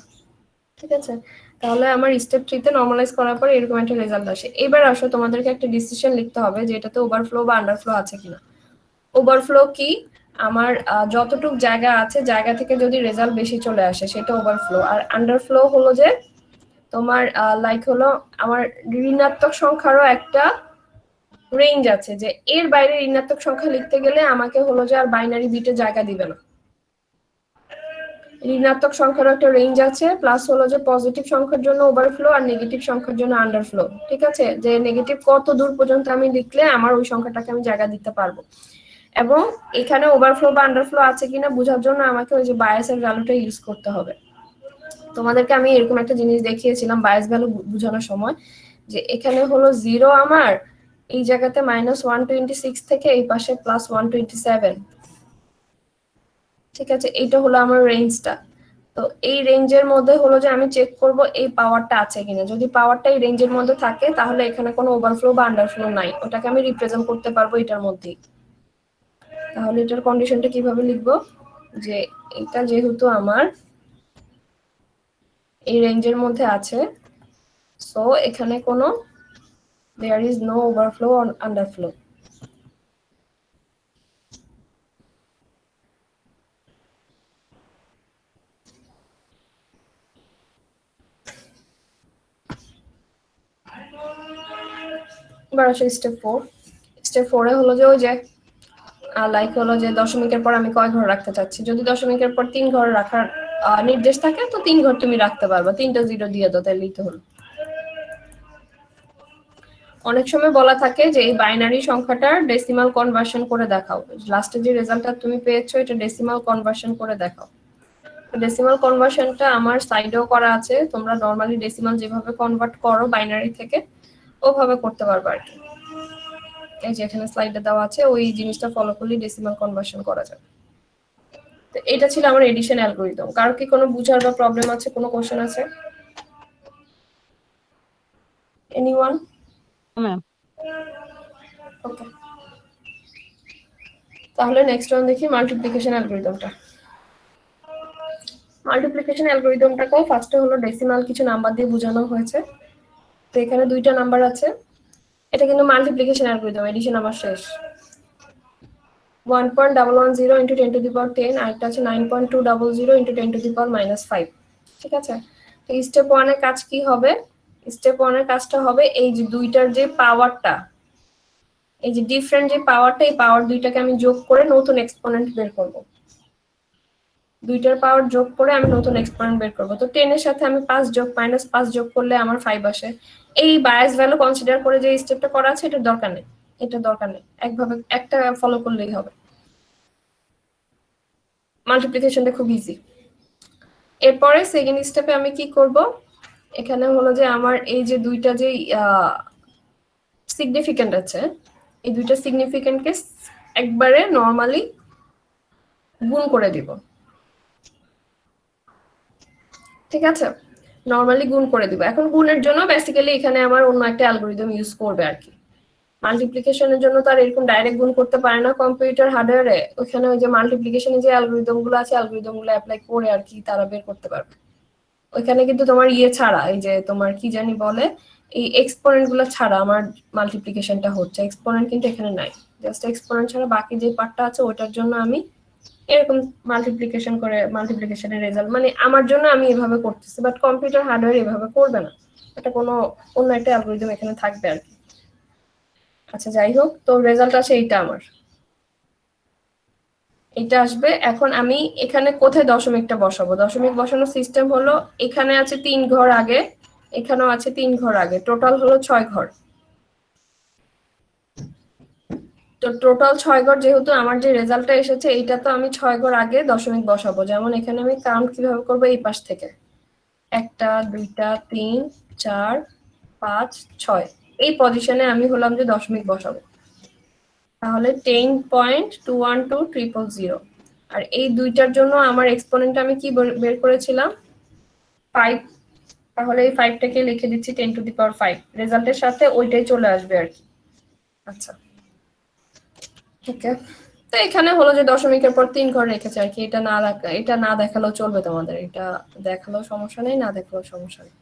ঠিক আছে। তাহলে আমার স্টেপ 3 তে নর্মালাইজ করার পর এরকম একটা রেজাল্ট আসে। এবার আসো তোমাদেরকে একটা ডিসিশন লিখতে হবে যে এটাতে ওভারফ্লো বা আন্ডারফ্লো আছে কিনা। ওভারফ্লো কি, আমার যতটুক জায়গা আছে জায়গা থেকে যদি রেজাল্ট বেশি চলে আসে সেটা ওভারফ্লো, আর আন্ডারফ্লো হলো যে তোমার লাইক হলো আমার ঋণাত্মক সংখ্যারও একটা রেঞ্জ আছে, যে এর বাইরে ঋণাত্মক সংখ্যা লিখতে গেলে আমাকে হলো যে আর বাইনারি বিটে জায়গা দিবে না, ঋণাত্মক সংখ্যার একটা রেঞ্জ আছে, প্লাস হলো যে পজিটিভ সংখ্যার জন্য ওভারফ্লো আর নেগেটিভ সংখ্যার জন্য আন্ডারফ্লো, ঠিক আছে, যে নেগেটিভ কত দূর পর্যন্ত আমি লিখলে আমার ওই সংখ্যাটাকে আমি জায়গা দিতে পারবো। এবং এখানে ওভারফ্লো বা আন্ডারফ্লো আছে কিনা বোঝার জন্য আমাকে ওই যে বায়াসের ভ্যালুটা ইউজ করতে হবে। তোমাদেরকে আমি এরকম একটা জিনিস দেখিয়েছিলাম বায়াস ভ্যালু বোঝানোর সময়, যে এখানে হলো 0 আমার, এই জায়গাতে -126 থেকে এই পাশে +127। ঠিক আছে, এইটা হলো আমার রেঞ্জটা। তো এই রেঞ্জের মধ্যে হলো যে আমি চেক করব এই পাওয়ারটা আছে কিনা। যদি পাওয়ারটা এই রেঞ্জের মধ্যে থাকে তাহলে এখানে কোনো ওভারফ্লো বা আন্ডারফ্লো নাই, ওটাকে আমি রিপ্রেজেন্ট করতে পারবো এটার মধ্যেই। তাহলে এটার কন্ডিশনটা কিভাবে লিখবো, যে এটা যেহেতু আমার এই রেঞ্জের মধ্যে আছে, সো এখানে কোনো there is no overflow or underflow। এবার আসে স্টেপ 4 এ হলো যে ওই যে লাইক হলো যে দশমিকের পর আমি কয় ঘর রাখতে চাচ্ছি। যদি দশমিকের পর 3 ঘর রাখার নির্দেশ থাকে তো 3 ঘর তুমি রাখতে পারবা, 3টা 0 দিয়ে দাও, তাহলেই তো হলো। অনেক সময় বলা থাকে যে এই বাইনারি সংখ্যাটার ডেসিমাল কনভার্সন করে দেখাও, লাস্টে যে রেজাল্টটা তুমি পেয়েছো এটা ডেসিমাল কনভার্সন করে দেখাও। ডেসিমাল কনভার্সনটা আমার সাইডেও করা আছে, তোমরা নরমালি ডেসিমাল যেভাবে কনভার্ট করো বাইনারি থেকে ওভাবে করতে পারবে আর কি। এই যে এখানে স্লাইডে দেওয়া আছে, ওই জিনিসটা ফলো করলে ডেসিমাল কনভার্সন করা যাবে। তো এটা ছিল আমার এডিশন অ্যালগরিদম। কারো কি কোনো বুঝার বা প্রবলেম আছে, কোনো কোশ্চেন আছে? এনিওয়ান? ম্যাম। ওকে, তাহলে নেক্সট ওয়ান দেখি মাল্টিপ্লিকেশন অ্যালগরিদমটা। মাল্টিপ্লিকেশন অ্যালগরিদমটাকেও ফার্স্টে হলো ডেসিমাল কিছু নাম্বার দিয়ে বোঝানো হয়েছে। তো এখানে 2টা নাম্বার আছে, এটা কিন্তু মাল্টিপ্লিকেশন অ্যালগরিদম, এডিশন আবার শেষ। 1.110 into 10 to the power 10, আর একটা আছে 9.200 into 10 to the power -5। ঠিক আছে, তো স্টেপ 1 এর কাজ কি হবে? স্টেপ 1 এর কাজটা হবে এই যে দুইটার যে পাওয়ারটা, এই যে ডিফারেন্ট যে পাওয়ারটা, এই পাওয়ার দুইটাকে আমি যোগ করে নতুন এক্সপোনেন্ট বের করব। দুইটার পাওয়ার যোগ করে আমি নতুন এক্সপোনেন্ট বের করব। তো 10 এর সাথে আমি 5 যোগ -5 যোগ করলে আমার 5 আসে। এই বায়াস ভ্যালু কনসিডার করে যে স্টেপটা করা আছে এটা দরকার নেই, এটা দরকার নেই, একভাবে একটা ফলো করলেই হবে। মাল্টিপ্লিকেশনটা খুব ইজি। এরপরে সেকেন্ড স্টেপে আমি কি করব, এখানে হলো যে আমার এই যে দুইটা যে সিগনিফিক্যান্ট আছে, এই দুইটা সিগনিফিক্যান্টকে একবারে নরমালি গুণ করে দিব। ঠিক আছে, নরমালি গুণ করে দিব। এখন গুণের জন্য বেসিক্যালি এখানে আমার অন্য একটা অ্যালগরিদম ইউজ করবে আর কি। মাল্টিপ্লিকেশনের জন্য তো আর এরকম ডাইরেক্ট গুণ করতে পারে না কম্পিউটার হার্ডওয়্যারে, ওখানে ওই যে মাল্টিপ্লিকেশনের যে অ্যালগরিদম গুলো আছে অ্যালগরিদম গুলো অ্যাপ্লাই করে আর কি তারা বের করতে পারবে। ওইখানে কিন্তু তোমার ছাড়া, এই যে তোমার কি জানি বলে, এই এক্সপোনেন্ট গুলো ছাড়া আমার মাল্টিপ্লিকেশনটা হচ্ছে, এক্সপোনেন্ট কিন্তু এখানে নাই। জাস্ট এক্সপোনেন্ট ছাড়া বাকি যে পার্টটা আছে ওটার জন্য আমি এরকম মাল্টিপ্লিকেশন করে মাল্টিপ্লিকেশনের রেজাল্ট, মানে আমার জন্য আমি এভাবে করতেছি, বাট কম্পিউটার হার্ডওয়্যার এভাবে করবে না, এটা কোনো অন্য একটা অ্যালগরিদম এখানে থাকবে আর কি। আচ্ছা যাই হোক, তো রেজাল্ট আছে এইটা আমার, এটা আসবে। এখন আমি এখানে কোথায় দশমিকটা বসাবো? দশমিক বসানোর সিস্টেম হলো এখানে আছে 3 ঘর আগে, এখানেও আছে 3 ঘর আগে, টোটাল হলো 6 ঘর। তো টোটাল 6 ঘর যেহেতু আমার যে রেজাল্টটা এসেছে এইটা, তো আমি 6 ঘর আগে দশমিক বসাবো। যেমন এখানে আমি কাউন্ট কিভাবে করবো, এই পাশ থেকে 1টা 2টা 3 4 5 6 এই পজিশনে আমি হলাম যে দশমিক বসাবো। তাহলে 10.212000। আর এই দুইটার জন্য আমার এক্সপোনেন্ট আমি কি বের করেছিলাম, 5। তাহলে এই 5টাকে লিখে দিচ্ছি 10 to the power 5, রেজাল্টের সাথে ওইটাই চলে আসবে আর কি। আচ্ছা ওকে, তো এখানে হলো যে দশমিকের পর 3 ঘর রেখেছে আর কি। এটা না দেখালেও চলবে তোমাদের, এটা দেখালেও সমস্যা নেই, না দেখালেও সমস্যা নেই,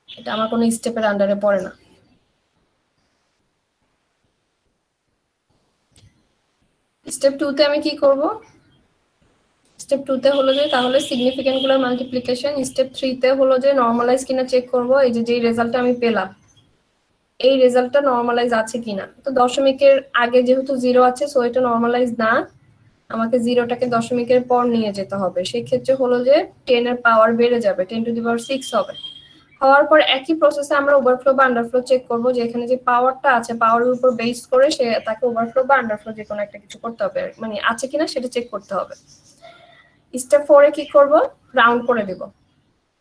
এটা আমার কোনো স্টেপের আন্ডারে পড়ে না। স্টেপ 2 তে আমি কি করব, স্টেপ 2 তে হলো যে তাহলে সিগনিফিক্যান্ট গুলোর মাল্টিপ্লিকেশন। স্টেপ 3 তে হলো যে নরমালাইজ কিনা চেক করব, এই যে যেই রেজাল্টটা আমি পেলাম এই রেজাল্টটা নরমালাইজ আছে কিনা। তো দশমিকের আগে যেহেতু 0 আছে, সো এটা নরমালাইজ না, আমাকে 0টাকে দশমিকের পর নিয়ে যেতে হবে। সেই ক্ষেত্রে হলো যে 10 এর পাওয়ার বেড়ে যাবে, 10 to the power 6 হবে। হওয়ার পর একই প্রসেসে আমরা ওভারফ্লো বা আন্ডারফ্লো চেক করব, যে এখানে যে পাওয়ারটা আছে পাওয়ারের উপর বেস করে সে তাকে ওভারফ্লো বা আন্ডারফ্লো যে কোনো একটা কিছু করতে হবে, মানে আছে কিনা সেটা চেক করতে হবে। স্টেপ 4 এ কি করব, রাউন্ড করে দিব।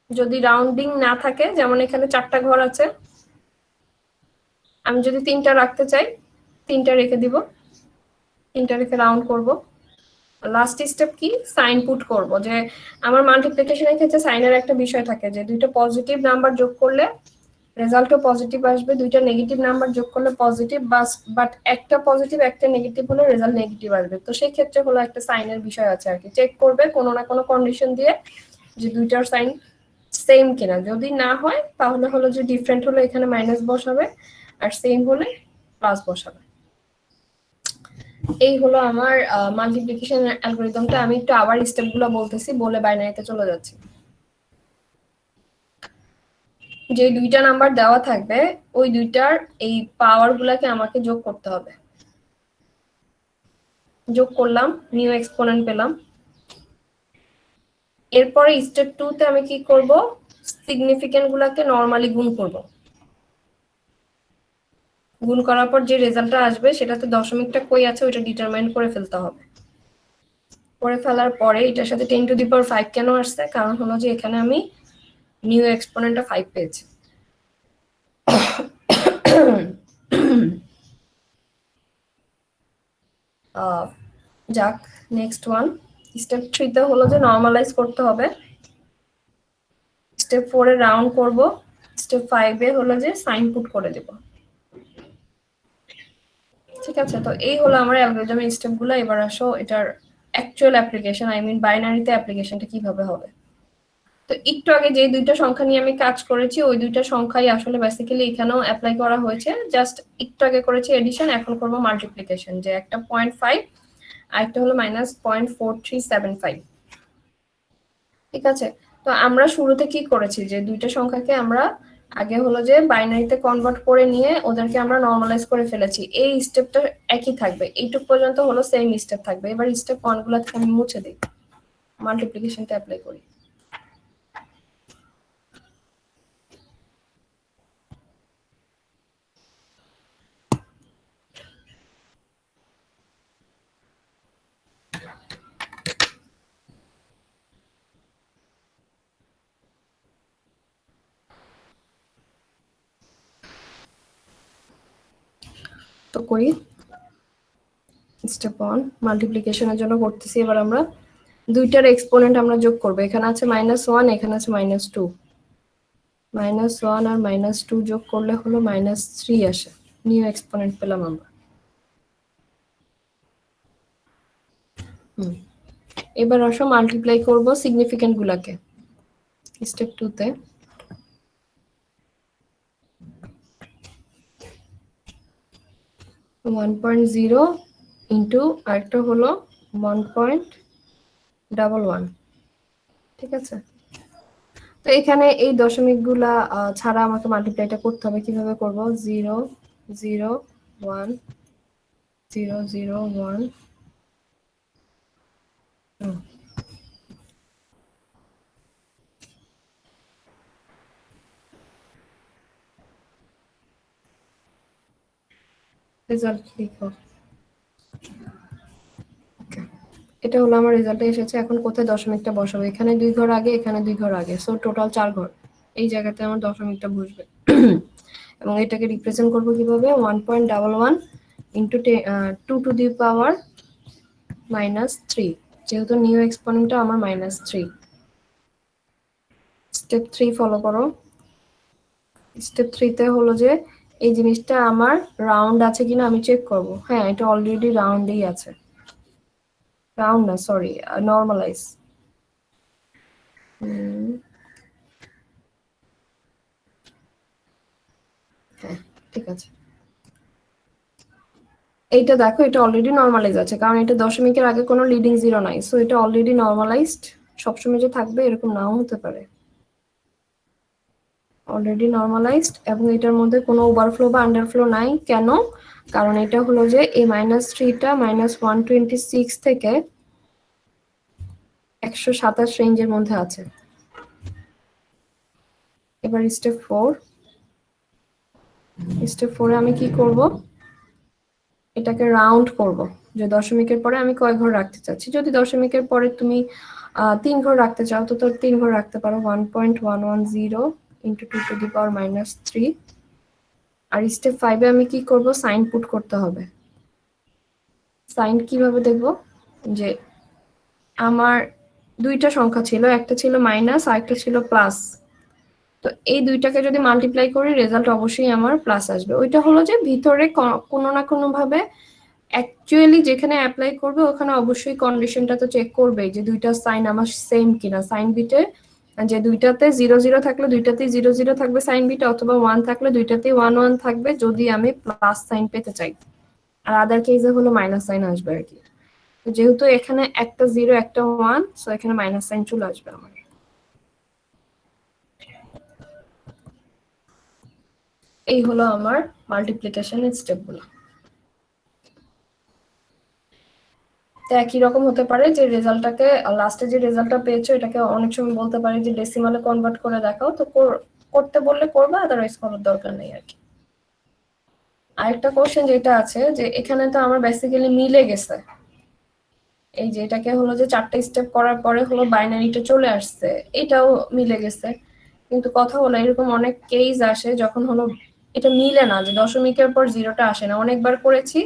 যদি রাউন্ডিং না থাকে, যেমন এখানে 4টা ঘর আছে, আমি যদি 3টা রাখতে চাই 3টা রেখে দিব, 3টা রেখে রাউন্ড করব। লাস্ট স্টেপ কি, সাইন পুট করব। যে আমার মাল্টিপ্লিকেশনের ক্ষেত্রে সাইনের একটা বিষয় থাকে যে দুইটা পজিটিভ নাম্বার যোগ করলে রেজাল্টও পজিটিভ আসবে, দুইটা নেগেটিভ নাম্বার যোগ করলে পজিটিভ, বাট একটা পজিটিভ একটা নেগেটিভ হলে রেজাল্ট নেগেটিভ আসবে। তো সেই ক্ষেত্রে হলো একটা সাইনের বিষয় আছে আর কি, চেক করবে কোনো না কোনো কন্ডিশন দিয়ে যে দুইটার সাইন সেম কিনা। যদি না হয় তাহলে হলো যে ডিফারেন্ট হলে এখানে মাইনাস বসাবে, আর সেম হলে প্লাস বসাবে। এই হলো আমার মাল্টিপ্লিকেশন অ্যালগরিদমটা। আমি একটু আবার স্টেপগুলো বলতেছি, বলে বাইনারিতে চলে যাচ্ছি। যে দুইটা নাম্বার দেওয়া থাকবে ওই দুইটার এই পাওয়ার গুলাকে আমাকে যোগ করতে হবে। যোগ করলাম, নিউ এক্সপোনেন্ট পেলাম। এরপরে স্টেপ 2 তে আমি কি করব, সিগনিফিকেন্ট গুলাকে নরমালি গুণ করব। গুণ করার পর যে রেজাল্টটা আসবে সেটাতে দশমিকটা কই আছে ওইটা ডিটারমাইন করে ফেলতে হবে। করে ফেলার পরে এটার সাথে 10 টু দি পাওয়ার 5 কেন আসছে, কারণ হলো যে এখানে আমি নিউ এক্সপোনেন্টটা 5 পেয়েছি। যাক, নেক্সট ওয়ান। স্টেপ 3 তে হলো যে নরমালাইজ করতে হবে। স্টেপ 4 এ রাউন্ড করব। স্টেপ 5 এ হলো যে সাইন পুট করে দেব। ঠিক আছে, তো এই হলো আমার অ্যালগরিদমের স্টেপগুলো। এবার আসো এটার অ্যাকচুয়াল অ্যাপ্লিকেশন, আই মিন বাইনারিতে অ্যাপ্লিকেশনটা কিভাবে হবে। তো একটু আগে যে দুইটা সংখ্যা নিয়ে আমি কাজ করেছি ওই দুইটা সংখ্যাই আসলে বেসিক্যালি এখানেও অ্যাপ্লাই করা হয়েছে। জাস্ট একটু আগে করেছি এডিশন, এখন করব মাল্টিপ্লিকেশন। যে একটা 0.5 আর একটা হলো -0.4375। ঠিক আছে, তো আমরা শুরুতে কি করেছি যে দুইটা সংখ্যাকে আমরা আগে হলো যে বাইনারিতে কনভার্ট করে নিয়ে ওদেরকে আমরা নরমালাইজ করে ফেলেছি। এই স্টেপটা একই থাকবে, এইটুক পর্যন্ত হলো সেম স্টেপ থাকবে। এবার স্টেপ 1 গুলাকে আমি মুছে দিই, মাল্টিপ্লিকেশনটা অ্যাপ্লাই করি। তো করি, স্টেপ 1 মাল্টিপ্লিকেশনের জন্য করতেছি। এবার আমরা দুইটার এক্সপোনেন্ট আমরা যোগ করব। এখানে আছে -1, এখানে আছে -2। -1 আর -2 যোগ করলে হলো -3 আসে, নিউ এক্সপোনেন্ট পেলাম আমরা। এবার আসো মাল্টিপ্লাই করব সিগনিফিকেন্ট গুলাকে। স্টেপ 2 তে 1.0 ইন্টু আরেকটা হলো 1.11। ঠিক আছে, তো এখানে এই দশমিক গুলা ছাড়া আমাকে মাল্টিপ্লাইটা করতে হবে। কিভাবে করব, 0 0 1 0 0 1। রেজাল্ট লিখো। এটা হলো আমার রেজাল্টে এসেছে। এখন কোথায় দশমিকটা বসাবো, এখানে 2 ঘর আগে, এখানে 2 ঘর আগে, সো টোটাল 4 ঘর। এই জায়গাতে আমার দশমিকটা বসবে। এবং এটাকে রিপ্রেজেন্ট করবো কিভাবে, 1.11 ইন্টু 2 টু দি পাওয়ার -3, যেহেতু নিউ এক্সপোনেন্টটা আমার -3। স্টেপ 3 ফলো করো। স্টেপ 3 তে হলো যে এই জিনিসটা আমার রাউন্ড আছে কিনা আমি চেক করব। হ্যাঁ, এটা অলরেডি রাউন্ডেই আছে। রাউন্ড না, সরি, নরমালাইজ। হ্যাঁ, ঠিক আছে। এইটা দেখো, এটা অলরেডি নরমালাইজ আছে, কারণ এটা দশমিকের আগে কোনো লিডিং জিরো নাই, সো এটা অলরেডি নরমালাইজড। সবসময় যে থাকবে এরকম নাও হতে পারে। অলরেডি নরমালাইজড, এবং এটার মধ্যে কোনো ওভারফ্লো বা আন্ডারফ্লো নাই। কেন, কারণ এটা হলো যে এই -3টা -126 থেকে 127 রেঞ্জের মধ্যে আছে। এবার স্টেপ 4। স্টেপ 4 এ আমি কি করব, এটাকে রাউন্ড করব। যে দশমিকের পরে আমি কয় ঘর রাখতে চাচ্ছি। যদি দশমিকের পরে তুমি 3 ঘর রাখতে চাও তো 3 ঘর রাখতে পারো। 1.110 ইন্টু 2 টু দি পাওয়ার -3। আর স্টেপ 5 এ আমি কি করব, সাইন পুট করতে হবে। সাইন কিভাবে দেখব, যে আমার দুইটা সংখ্যা ছিল, একটা ছিল মাইনাস আর একটা ছিল প্লাস। তো এই দুইটাকে যদি মাল্টিপ্লাই করি রেজাল্ট অবশ্যই আমার প্লাস আসবে। ওইটা হলো যে ভিতরে কোনো না কোনো ভাবে অ্যাকচুয়ালি যেখানে অ্যাপ্লাই করবে ওখানে অবশ্যই কন্ডিশনটা তো চেক করবে যে দুইটা সাইন আমার সেম কিনা। সাইন বিটে যে দুইটাতে 0 0 থাকলে দুইটাতেই 0 0 থাকবে সাইন বিটে, অথবা 1 থাকলে দুইটাতেই 1 1 থাকবে যদি আমি প্লাস সাইন পেতে চাই। আর আদার কেসে হলো মাইনাস সাইন আসবে আর কি। যেহেতু এখানে একটা 0 একটা 1, সো এখানে মাইনাস সাইন চলে আসবে আমার। এই হলো আমার মাল্টিপ্লিকেশনের স্টেপগুলো। তো একই রকম হতে পারে যে রেজাল্টটাকে লাস্টে যে রেজাল্টটা পেয়েছো এটাকে অনেক সময় বলতে পারে যে ডেসিমালে কনভার্ট করে দেখাও, তো করতে বললে করবা, আদারওয়াইজ করার দরকার নেই আর কি। আরেকটা কোশ্চেন যেটা আছে যে এখানে তো আমার বেসিক্যালি মিলে গেছে, এই যে এটাকে হলো যে 4টা স্টেপ করার পরে হলো বাইনারিটা চলে আসছে, এটাও মিলে গেছে। কিন্তু কথা হলো এরকম অনেক কেস আসে যখন হলো এটা মিলে না, যে দশমিকের পর 0টা আসে না। অনেকবার করেছি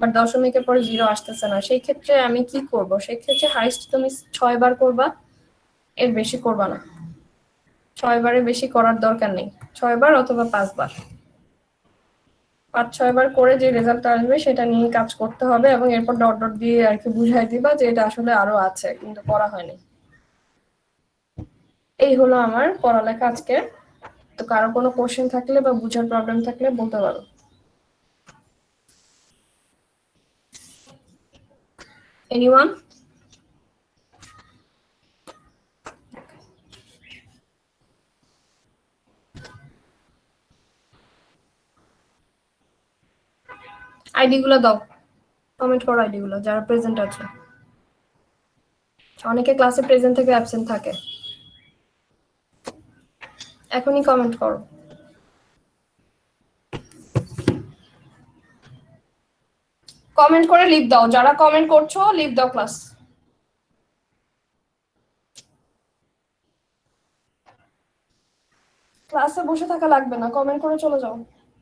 বাট দশমিকের পর 0 আসতেছে না। সেই ক্ষেত্রে আমি কি করব, সেই ক্ষেত্রে হাইস্ট তুমি 6বার করবা, এর বেশি করবা না। 6বারের বেশি করার দরকার নেই, 6বার অথবা 5বার। 5-6বার করে যে রেজাল্ট আসবে সেটা নিয়ে কাজ করতে হবে, এবং এরপর ডট ডট দিয়ে আর কি বুঝাই দিবা যে এটা আসলে আরো আছে কিন্তু করা হয়নি। এই হলো আমার পড়ালেখা আজকে। তো কারো কোনো কোশ্চেন থাকলে বা বুঝার প্রবলেম থাকলে বলতে পারো। এনিওয়ান? আইডি গুলো দাও, কমেন্ট করো আইডি গুলো যারা প্রেজেন্ট আছে। অনেকে ক্লাসে প্রেজেন্ট থেকে অ্যাবসেন্ট থাকে। এখনই কমেন্ট করো। কমেন্ট করে লিভ দাও, যারা কমেন্ট করছো লিভ দাও ক্লাস। ক্লাসে বসে থাকা লাগবে না, কমেন্ট করে চলে যাও।